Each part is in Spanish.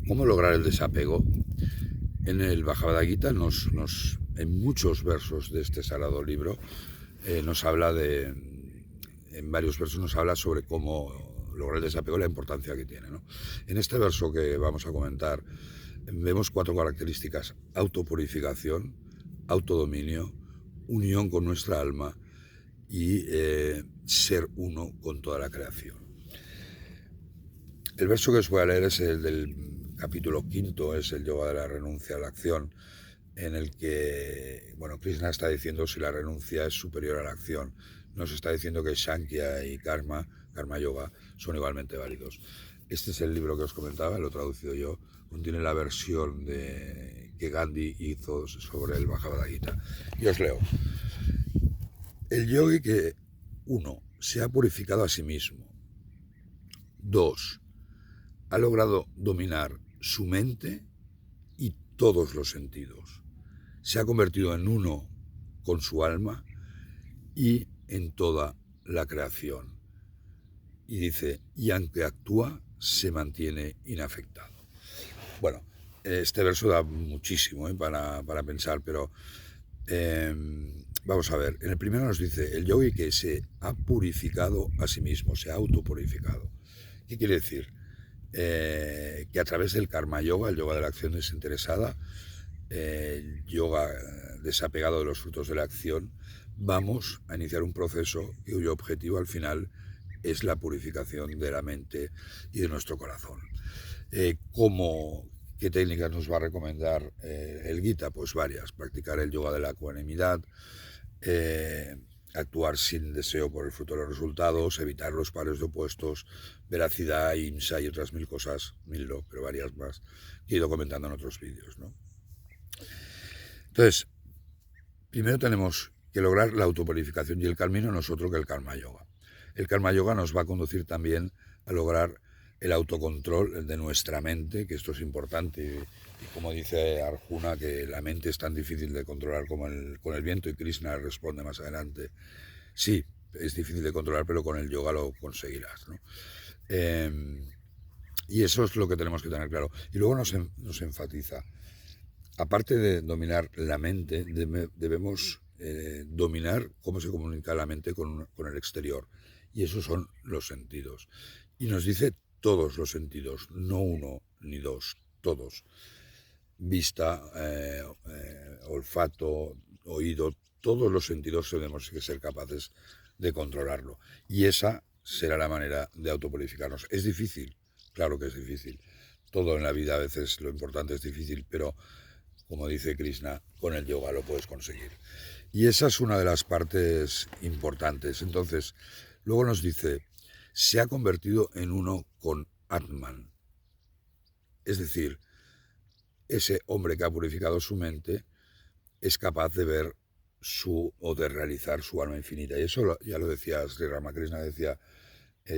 ¿Cómo lograr el desapego? En el Bhagavad Gita, en muchos versos de este sagrado libro, nos habla en varios versos nos habla sobre cómo lograr el desapego y la importancia que tiene, ¿no? En este verso que vamos a comentar, vemos 4 características: autopurificación, autodominio, unión con nuestra alma y ser uno con toda la creación. El verso que os voy a leer es el del capítulo 5, es el yoga de la renuncia a la acción, en el que, bueno, Krishna está diciendo si la renuncia es superior a la acción. Nos está diciendo que Sankhya y Karma Yoga, son igualmente válidos. Este es el libro que os comentaba, lo he traducido yo, contiene la versión que Gandhi hizo sobre el Bhagavad Gita. Y os leo. El yogi que, 1, se ha purificado a sí mismo. 2, ha logrado dominar su mente y todos los sentidos. Se ha convertido en uno con su alma y en toda la creación. Y dice, y aunque actúa, se mantiene inafectado. Bueno, este verso da muchísimo para pensar, pero vamos a ver. En el primero nos dice, el yogi que se ha purificado a sí mismo, se ha autopurificado. ¿Qué quiere decir? Que a través del karma yoga, el yoga de la acción desinteresada, el yoga desapegado de los frutos de la acción, vamos a iniciar un proceso cuyo objetivo al final es la purificación de la mente y de nuestro corazón. ¿Qué técnicas nos va a recomendar el Gita? Pues varias. Practicar el yoga de la ecuanimidad, actuar sin deseo por el fruto de los resultados, evitar los pares de opuestos, veracidad, ahimsa y otras 1000 cosas, 1000 no, pero varias más, que he ido comentando en otros vídeos, ¿no? Entonces, primero tenemos que lograr la autopurificación, y el camino no es otro que el karma yoga. El karma yoga nos va a conducir también a lograr el autocontrol de nuestra mente, que esto es importante, y como dice Arjuna, que la mente es tan difícil de controlar como con el viento, y Krishna responde más adelante, sí, es difícil de controlar, pero con el yoga lo conseguirás, ¿no? Y eso es lo que tenemos que tener claro. Y luego nos enfatiza, aparte de dominar la mente, debemos dominar cómo se comunica la mente con el exterior. Y esos son los sentidos. Y nos dice todos los sentidos, no uno ni dos, todos. Vista, olfato, oído, todos los sentidos tenemos que ser capaces de controlarlo. Y esa será la manera de autopurificarnos. ¿Es difícil? Claro que es difícil. Todo en la vida a veces lo importante es difícil, pero como dice Krishna, con el yoga lo puedes conseguir. Y esa es una de las partes importantes. Entonces, luego nos dice, se ha convertido en uno con Atman. Es decir, ese hombre que ha purificado su mente es capaz de ver o de realizar su alma infinita. Y eso ya lo decía Sri Ramakrishna, decía,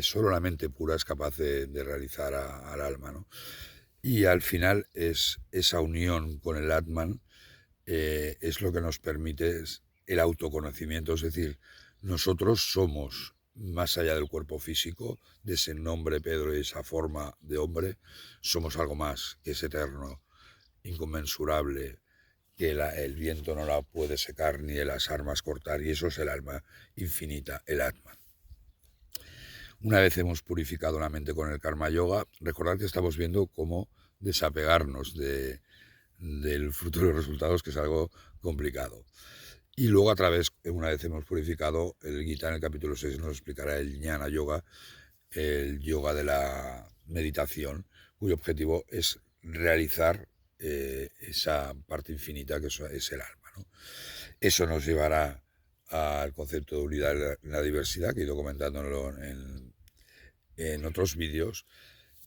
solo la mente pura es capaz de realizar al alma, ¿no? Y al final es esa unión con el Atman, es lo que nos permite el autoconocimiento, es decir, nosotros somos, más allá del cuerpo físico, de ese nombre Pedro y esa forma de hombre, somos algo más, que es eterno, inconmensurable, que el viento no la puede secar ni de las armas cortar, y eso es el alma infinita, el Atman. Una vez hemos purificado la mente con el karma yoga, recordad que estamos viendo cómo desapegarnos del fruto de los resultados, que es algo complicado. Y luego una vez hemos purificado, el Gita en el capítulo 6 nos explicará el Jnana Yoga, el yoga de la meditación, cuyo objetivo es realizar esa parte infinita que es el alma, ¿no? Eso nos llevará al concepto de unidad en la diversidad, que he ido comentándolo en otros vídeos,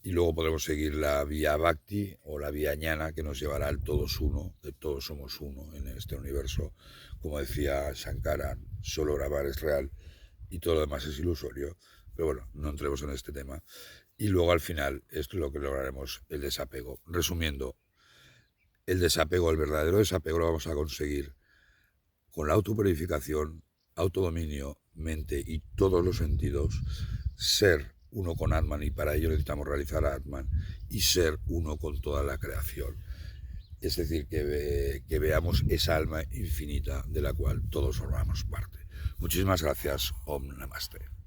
y luego podremos seguir la vía Bhakti o la vía Jnana, que nos llevará al todos uno, que todos somos uno en este universo. Como decía Shankara, solo grabar es real y todo lo demás es ilusorio, pero bueno, no entremos en este tema. Y luego al final es lo que lograremos, el desapego. Resumiendo, el desapego, el verdadero desapego lo vamos a conseguir con la autopurificación, autodominio, mente y todos los sentidos, ser uno con Atman, y para ello necesitamos realizar Atman y ser uno con toda la creación. Es decir, que veamos esa alma infinita de la cual todos formamos parte. Muchísimas gracias. Om Namaste.